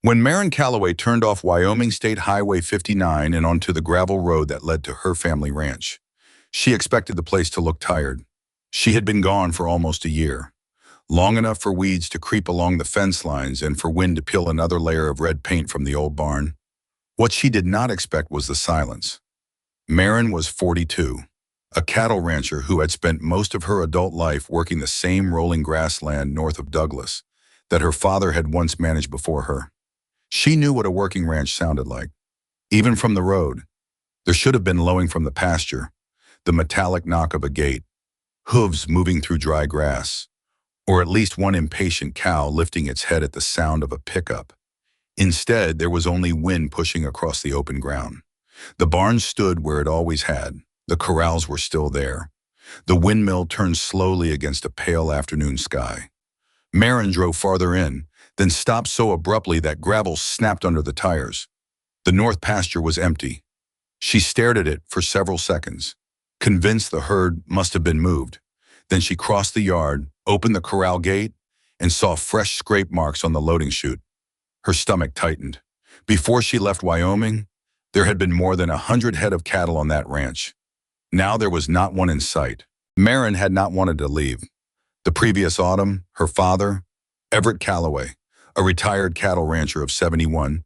When Maren Calloway turned off Wyoming State Highway 59 and onto the gravel road that led to her family ranch, she expected the place to look tired. She had been gone for almost a year, long enough for weeds to creep along the fence lines and for wind to peel another layer of red paint from the old barn. What she did not expect was the silence. Maren was 42, a cattle rancher who had spent most of her adult life working the same rolling grassland north of Douglas that her father had once managed before her. She knew what a working ranch sounded like. Even from the road, there should have been lowing from the pasture, the metallic knock of a gate, hooves moving through dry grass, or at least one impatient cow lifting its head at the sound of a pickup. Instead, there was only wind pushing across the open ground. The barn stood where it always had. The corrals were still there. The windmill turned slowly against a pale afternoon sky. Maren drove farther in, then stopped so abruptly that gravel snapped under the tires. The north pasture was empty. She stared at it for several seconds, convinced the herd must have been moved. Then she crossed the yard, opened the corral gate, and saw fresh scrape marks on the loading chute. Her stomach tightened. Before she left Wyoming, there had been more than 100 head of cattle on that ranch. Now there was not one in sight. Maren had not wanted to leave. The previous autumn, her father, Everett Calloway, a retired cattle rancher of 71,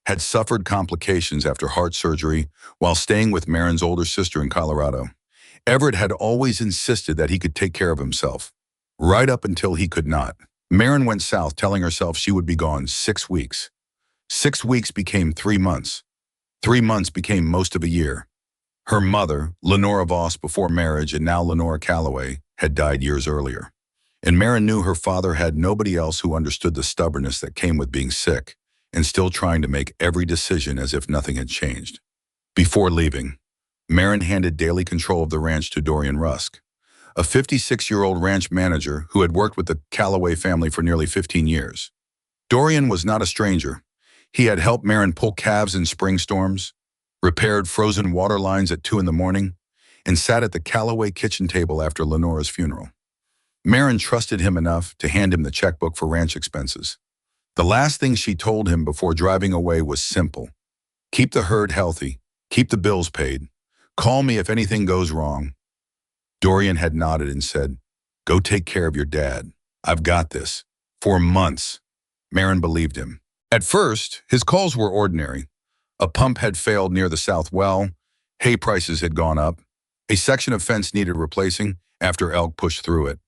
had suffered complications after heart surgery while staying with Maren's older sister in Colorado. Everett had always insisted that he could take care of himself, right up until he could not. Maren went south telling herself she would be gone 6 weeks. 6 weeks became 3 months. 3 months became most of a year. Her mother, Lenora Voss before marriage and now Lenora Calloway, had died years earlier. And Maren knew her father had nobody else who understood the stubbornness that came with being sick and still trying to make every decision as if nothing had changed. Before leaving, Maren handed daily control of the ranch to Dorian Rusk, a 56-year-old ranch manager who had worked with the Calloway family for nearly 15 years. Dorian was not a stranger. He had helped Maren pull calves in spring storms, repaired frozen water lines at 2 in the morning, and sat at the Calloway kitchen table after Lenora's funeral. Maren trusted him enough to hand him the checkbook for ranch expenses. The last thing she told him before driving away was simple. Keep the herd healthy, keep the bills paid, call me if anything goes wrong. Dorian had nodded and said, "Go take care of your dad. I've got this." For months, Maren believed him. At first, his calls were ordinary. A pump had failed near the south well, hay prices had gone up, a section of fence needed replacing after elk pushed through it.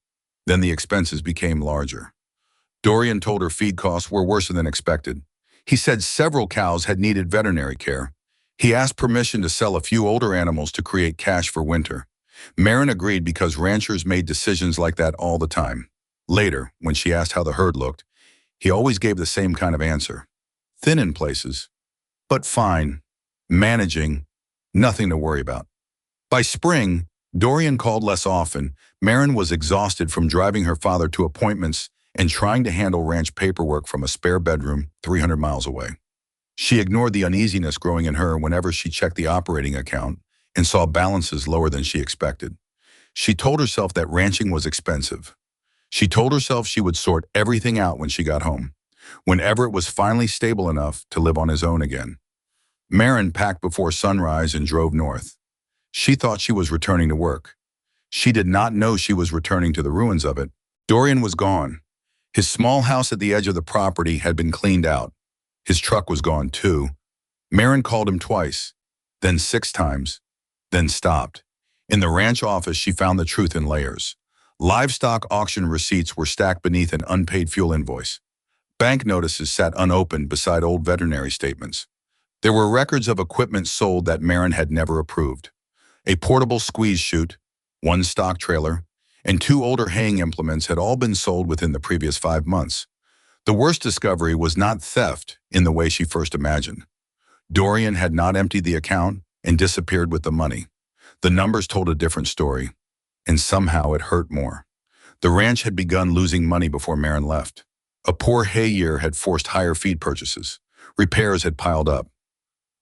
Then the expenses became larger. Dorian told her feed costs were worse than expected. He said several cows had needed veterinary care. He asked permission to sell a few older animals to create cash for winter. Maren agreed because ranchers made decisions like that all the time. Later, when she asked how the herd looked, he always gave the same kind of answer. Thin in places, but fine. Managing, nothing to worry about. By spring, Dorian called less often. Maren was exhausted from driving her father to appointments and trying to handle ranch paperwork from a spare bedroom 300 miles away. She ignored the uneasiness growing in her whenever she checked the operating account and saw balances lower than she expected. She told herself that ranching was expensive. She told herself she would sort everything out when she got home, when Everett was finally stable enough to live on his own again. Maren packed before sunrise and drove north. She thought she was returning to work. She did not know she was returning to the ruins of it. Dorian was gone. His small house at the edge of the property had been cleaned out. His truck was gone too. Maren called him twice, then 6 times, then stopped. In the ranch office, she found the truth in layers. Livestock auction receipts were stacked beneath an unpaid fuel invoice. Bank notices sat unopened beside old veterinary statements. There were records of equipment sold that Maren had never approved. A portable squeeze chute, 1 stock trailer, and 2 older haying implements had all been sold within the previous 5 months. The worst discovery was not theft in the way she first imagined. Dorian had not emptied the account and disappeared with the money. The numbers told a different story, and somehow it hurt more. The ranch had begun losing money before Maren left. A poor hay year had forced higher feed purchases. Repairs had piled up.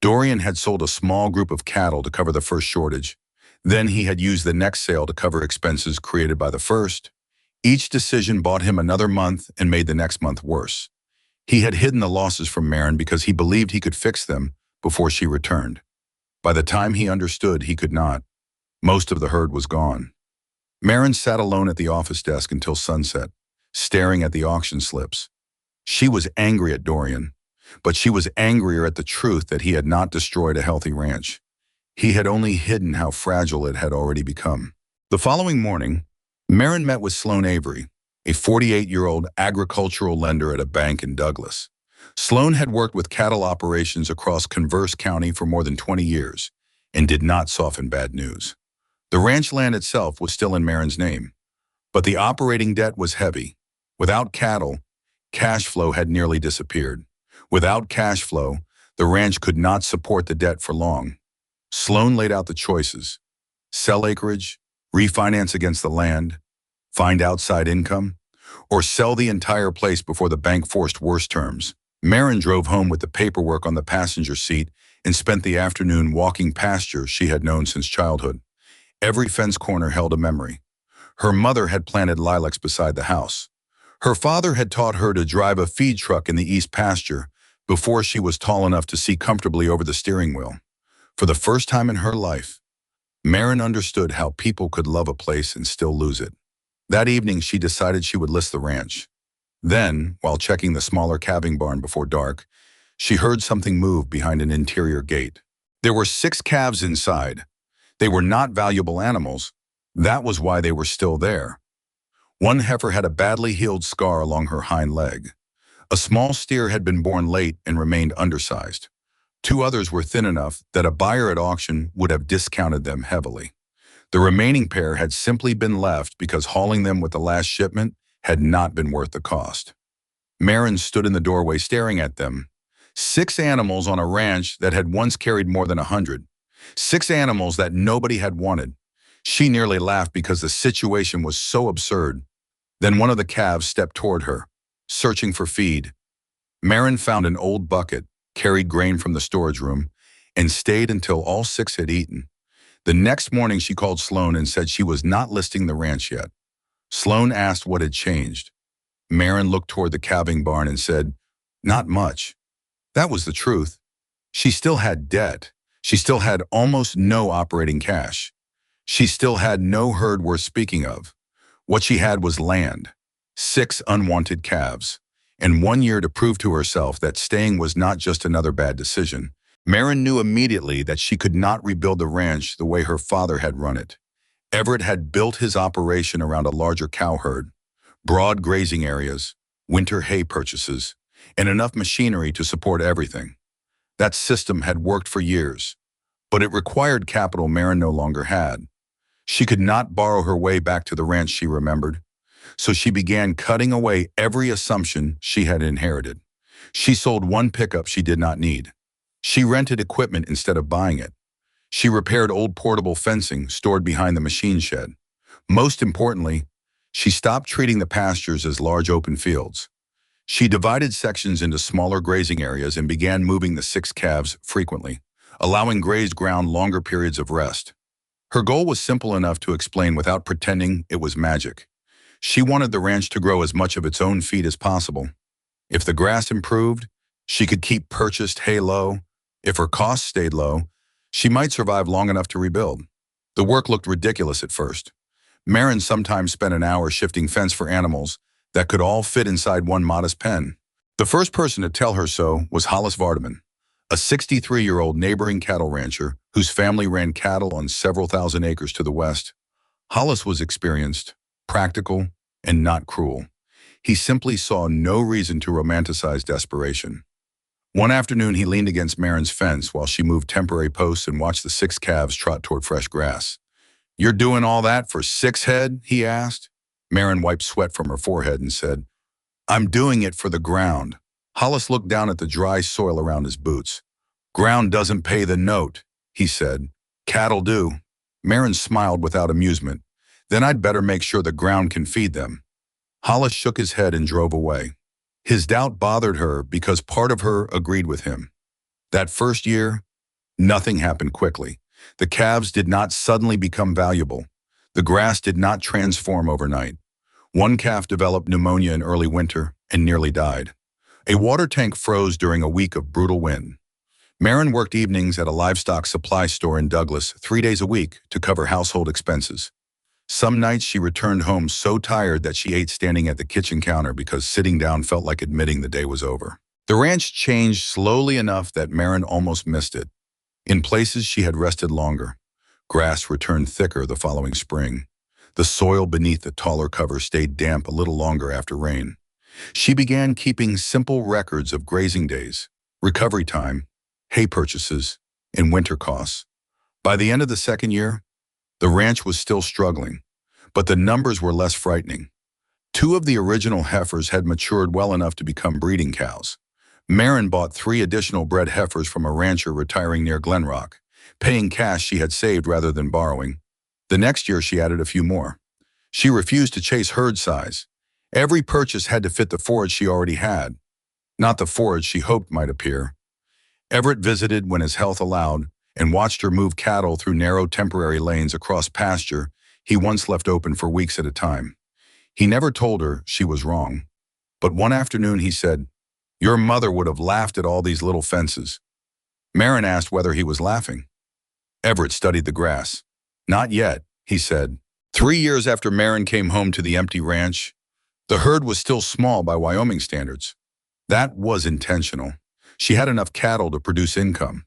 Dorian had sold a small group of cattle to cover the first shortage. Then he had used the next sale to cover expenses created by the first. Each decision bought him another month and made the next month worse. He had hidden the losses from Marin because he believed he could fix them before she returned. By the time he understood he could not, most of the herd was gone. Marin sat alone at the office desk until sunset, staring at the auction slips. She was angry at Dorian, but she was angrier at the truth that he had not destroyed a healthy ranch. He had only hidden how fragile it had already become. The following morning, Marin met with Sloan Avery, a 48-year-old agricultural lender at a bank in Douglas. Sloan had worked with cattle operations across Converse County for more than 20 years and did not soften bad news. The ranch land itself was still in Marin's name, but the operating debt was heavy. Without cattle, cash flow had nearly disappeared. Without cash flow, the ranch could not support the debt for long. Sloan laid out the choices: sell acreage, refinance against the land, find outside income, or sell the entire place before the bank forced worse terms. Marin drove home with the paperwork on the passenger seat and spent the afternoon walking pastures she had known since childhood. Every fence corner held a memory. Her mother had planted lilacs beside the house. Her father had taught her to drive a feed truck in the east pasture before she was tall enough to see comfortably over the steering wheel. For the first time in her life, Marin understood how people could love a place and still lose it. That evening, she decided she would list the ranch. Then, while checking the smaller calving barn before dark, she heard something move behind an interior gate. There were 6 calves inside. They were not valuable animals. That was why they were still there. One heifer had a badly healed scar along her hind leg. A small steer had been born late and remained undersized. 2 others were thin enough that a buyer at auction would have discounted them heavily. The remaining pair had simply been left because hauling them with the last shipment had not been worth the cost. Marin stood in the doorway staring at them. 6 animals on a ranch that had once carried more than 100. 6 animals that nobody had wanted. She nearly laughed because the situation was so absurd. Then one of the calves stepped toward her, searching for feed. Marin found an old bucket, carried grain from the storage room, and stayed until all 6 had eaten. The next morning she called Sloan and said she was not listing the ranch yet. Sloan asked what had changed. Marin looked toward the calving barn and said, "Not much." That was the truth. She still had debt. She still had almost no operating cash. She still had no herd worth speaking of. What she had was land, 6 unwanted calves, and 1 year to prove to herself that staying was not just another bad decision. Marin knew immediately that she could not rebuild the ranch the way her father had run it. Everett had built his operation around a larger cow herd, broad grazing areas, winter hay purchases, and enough machinery to support everything. That system had worked for years, but it required capital Marin no longer had. She could not borrow her way back to the ranch she remembered, so she began cutting away every assumption she had inherited. She sold 1 pickup she did not need. She rented equipment instead of buying it. She repaired old portable fencing stored behind the machine shed. Most importantly, she stopped treating the pastures as large open fields. She divided sections into smaller grazing areas and began moving the 6 calves frequently, allowing grazed ground longer periods of rest. Her goal was simple enough to explain without pretending it was magic. She wanted the ranch to grow as much of its own feed as possible. If the grass improved, she could keep purchased hay low. If her costs stayed low, she might survive long enough to rebuild. The work looked ridiculous at first. Marin sometimes spent an hour shifting fence for animals that could all fit inside one modest pen. The first person to tell her so was Hollis Vardaman, a 63-year-old neighboring cattle rancher whose family ran cattle on several thousand acres to the west. Hollis was experienced, practical, and not cruel. He simply saw no reason to romanticize desperation. One afternoon, he leaned against Marin's fence while she moved temporary posts and watched the 6 calves trot toward fresh grass. "You're doing all that for 6 head?" he asked. Marin wiped sweat from her forehead and said, "I'm doing it for the ground." Hollis looked down at the dry soil around his boots. "Ground doesn't pay the note," he said. "Cattle do." Marin smiled without amusement. "Then I'd better make sure the ground can feed them." Hollis shook his head and drove away. His doubt bothered her because part of her agreed with him. That first year, nothing happened quickly. The calves did not suddenly become valuable. The grass did not transform overnight. One calf developed pneumonia in early winter and nearly died. A water tank froze during a week of brutal wind. Marin worked evenings at a livestock supply store in Douglas 3 days a week to cover household expenses. Some nights she returned home so tired that she ate standing at the kitchen counter because sitting down felt like admitting the day was over. The ranch changed slowly enough that Marin almost missed it. In places she had rested longer. Grass returned thicker the following spring. The soil beneath the taller cover stayed damp a little longer after rain. She began keeping simple records of grazing days, recovery time, hay purchases, and winter costs. By the end of the second year, the ranch was still struggling, but the numbers were less frightening. Two of the original heifers had matured well enough to become breeding cows. Marin bought 3 additional bred heifers from a rancher retiring near Glenrock, paying cash she had saved rather than borrowing. The next year she added a few more. She refused to chase herd size. Every purchase had to fit the forage she already had, not the forage she hoped might appear. Everett visited when his health allowed and watched her move cattle through narrow temporary lanes across pasture he once left open for weeks at a time. He never told her she was wrong. But one afternoon he said, "Your mother would have laughed at all these little fences." Marin asked whether he was laughing. Everett studied the grass. "Not yet," he said. 3 years after Marin came home to the empty ranch, the herd was still small by Wyoming standards. That was intentional. She had enough cattle to produce income,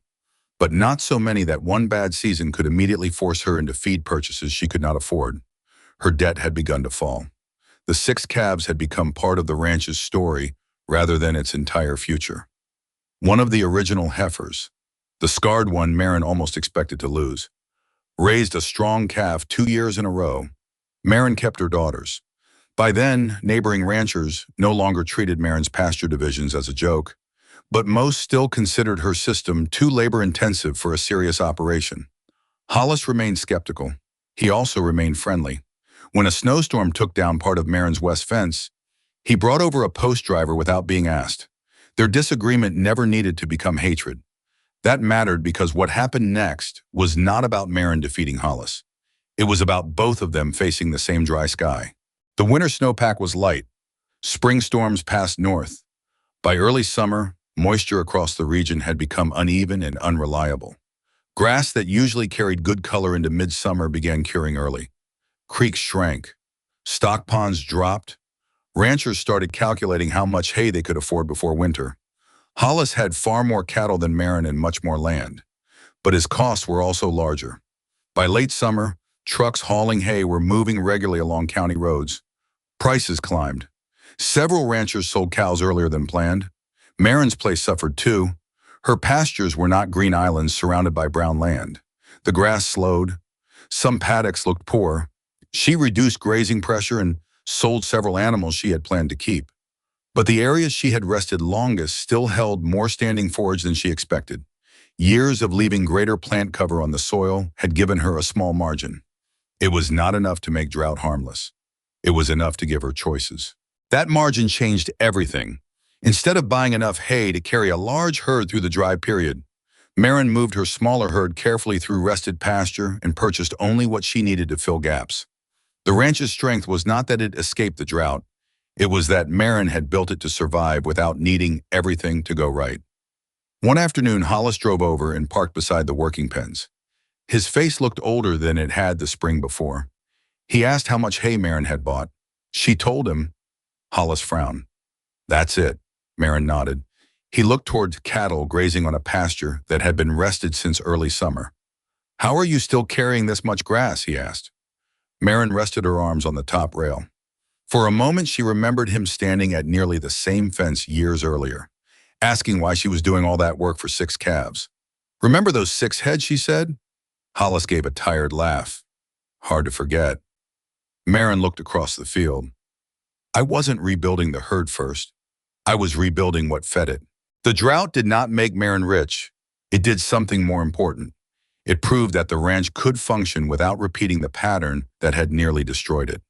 but not so many that one bad season could immediately force her into feed purchases she could not afford. Her debt had begun to fall. The 6 calves had become part of the ranch's story rather than its entire future. One of the original heifers, the scarred one Marin almost expected to lose, raised a strong calf 2 years in a row. Marin kept her daughters. By then, neighboring ranchers no longer treated Marin's pasture divisions as a joke, but most still considered her system too labor-intensive for a serious operation. Hollis remained skeptical. He also remained friendly. When a snowstorm took down part of Marin's west fence, he brought over a post driver without being asked. Their disagreement never needed to become hatred. That mattered because what happened next was not about Marin defeating Hollis. It was about both of them facing the same dry sky. The winter snowpack was light. Spring storms passed north. By early summer, moisture across the region had become uneven and unreliable. Grass that usually carried good color into midsummer began curing early. Creeks shrank. Stock ponds dropped. Ranchers started calculating how much hay they could afford before winter. Hollis had far more cattle than Marin and much more land, but his costs were also larger. By late summer, trucks hauling hay were moving regularly along county roads. Prices climbed. Several ranchers sold cows earlier than planned. Marin's place suffered too. Her pastures were not green islands surrounded by brown land. The grass slowed. Some paddocks looked poor. She reduced grazing pressure and sold several animals she had planned to keep. But the areas she had rested longest still held more standing forage than she expected. Years of leaving greater plant cover on the soil had given her a small margin. It was not enough to make drought harmless. It was enough to give her choices. That margin changed everything. Instead of buying enough hay to carry a large herd through the dry period, Marin moved her smaller herd carefully through rested pasture and purchased only what she needed to fill gaps. The ranch's strength was not that it escaped the drought. It was that Marin had built it to survive without needing everything to go right. One afternoon, Hollis drove over and parked beside the working pens. His face looked older than it had the spring before. He asked how much hay Marin had bought. She told him. Hollis frowned. "That's it," Marin nodded. He looked toward cattle grazing on a pasture that had been rested since early summer. "How are you still carrying this much grass?" he asked. Marin rested her arms on the top rail. For a moment, she remembered him standing at nearly the same fence years earlier, asking why she was doing all that work for 6 calves. "Remember those 6 heads," she said. Hollis gave a tired laugh. "Hard to forget." Marin looked across the field. "I wasn't rebuilding the herd first. I was rebuilding what fed it." The drought did not make Marin rich. It did something more important. It proved that the ranch could function without repeating the pattern that had nearly destroyed it.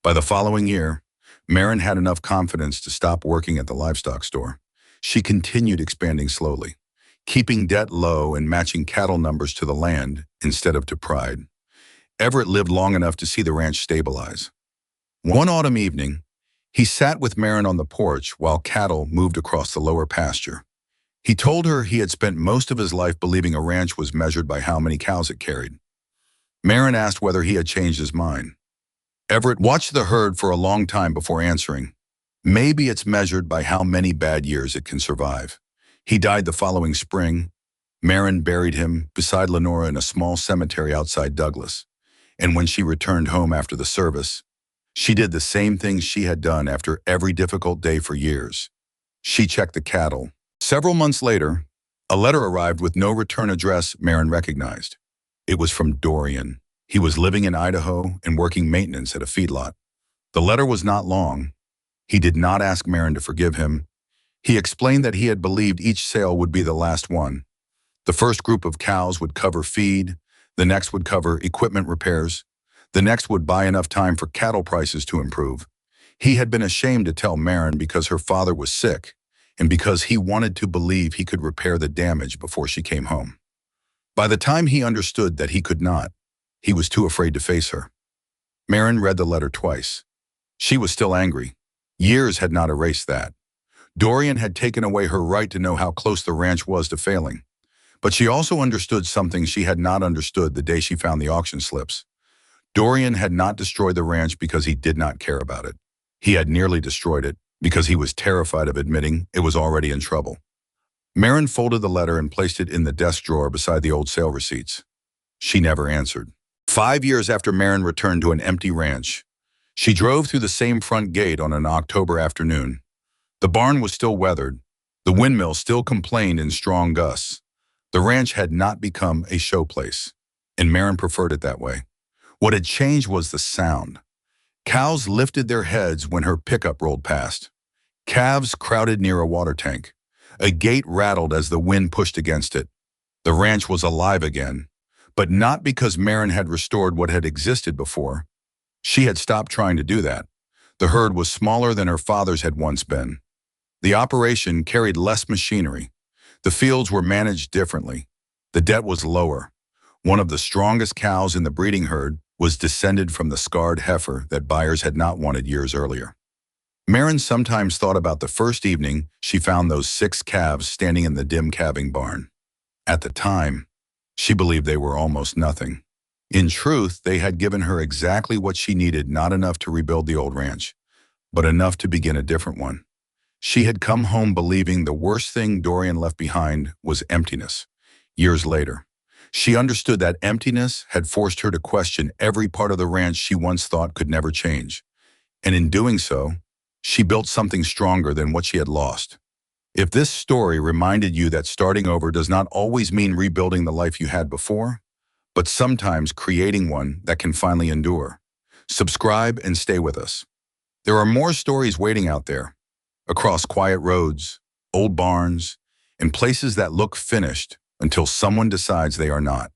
By the following year, Marin had enough confidence to stop working at the livestock store. She continued expanding slowly, keeping debt low and matching cattle numbers to the land instead of to pride. Everett lived long enough to see the ranch stabilize. One autumn evening, He sat with Marin on the porch while cattle moved across the lower pasture. He told her he had spent most of his life believing a ranch was measured by how many cows it carried. Marin asked whether he had changed his mind. Everett watched the herd for a long time before answering. Maybe it's measured by how many bad years it can survive. He died the following spring. Marin buried him beside Lenora in a small cemetery outside Douglas. And when she returned home after the service, she did the same thing she had done after every difficult day for years. She checked the cattle. Several months later, a letter arrived with no return address Marin recognized. It was from Dorian. He was living in Idaho and working maintenance at a feedlot. The letter was not long. He did not ask Marin to forgive him. He explained that he had believed each sale would be the last one. The first group of cows would cover feed, the next would cover equipment repairs, the next would buy enough time for cattle prices to improve. He had been ashamed to tell Marin because her father was sick and because he wanted to believe he could repair the damage before she came home. By the time he understood that he could not, he was too afraid to face her. Marin read the letter twice. She was still angry. Years had not erased that. Dorian had taken away her right to know how close the ranch was to failing. But she also understood something she had not understood the day she found the auction slips. Dorian had not destroyed the ranch because he did not care about it. He had nearly destroyed it because he was terrified of admitting it was already in trouble. Marin folded the letter and placed it in the desk drawer beside the old sale receipts. She never answered. 5 years after Marin returned to an empty ranch, she drove through the same front gate on an October afternoon. The barn was still weathered. The windmill still complained in strong gusts. The ranch had not become a showplace, and Marin preferred it that way. What had changed was the sound. Cows lifted their heads when her pickup rolled past. Calves crowded near a water tank. A gate rattled as the wind pushed against it. The ranch was alive again, but not because Marin had restored what had existed before. She had stopped trying to do that. The herd was smaller than her father's had once been. The operation carried less machinery. The fields were managed differently. The debt was lower. One of the strongest cows in the breeding herd was descended from the scarred heifer that buyers had not wanted years earlier. Marin sometimes thought about the first evening she found those 6 calves standing in the dim calving barn. At the time, she believed they were almost nothing. In truth, they had given her exactly what she needed, not enough to rebuild the old ranch, but enough to begin a different one. She had come home believing the worst thing Dorian left behind was emptiness. Years later, she understood that emptiness had forced her to question every part of the ranch she once thought could never change. And in doing so, she built something stronger than what she had lost. If this story reminded you that starting over does not always mean rebuilding the life you had before, but sometimes creating one that can finally endure, subscribe and stay with us. There are more stories waiting out there, across quiet roads, old barns, and places that look finished until someone decides they are not.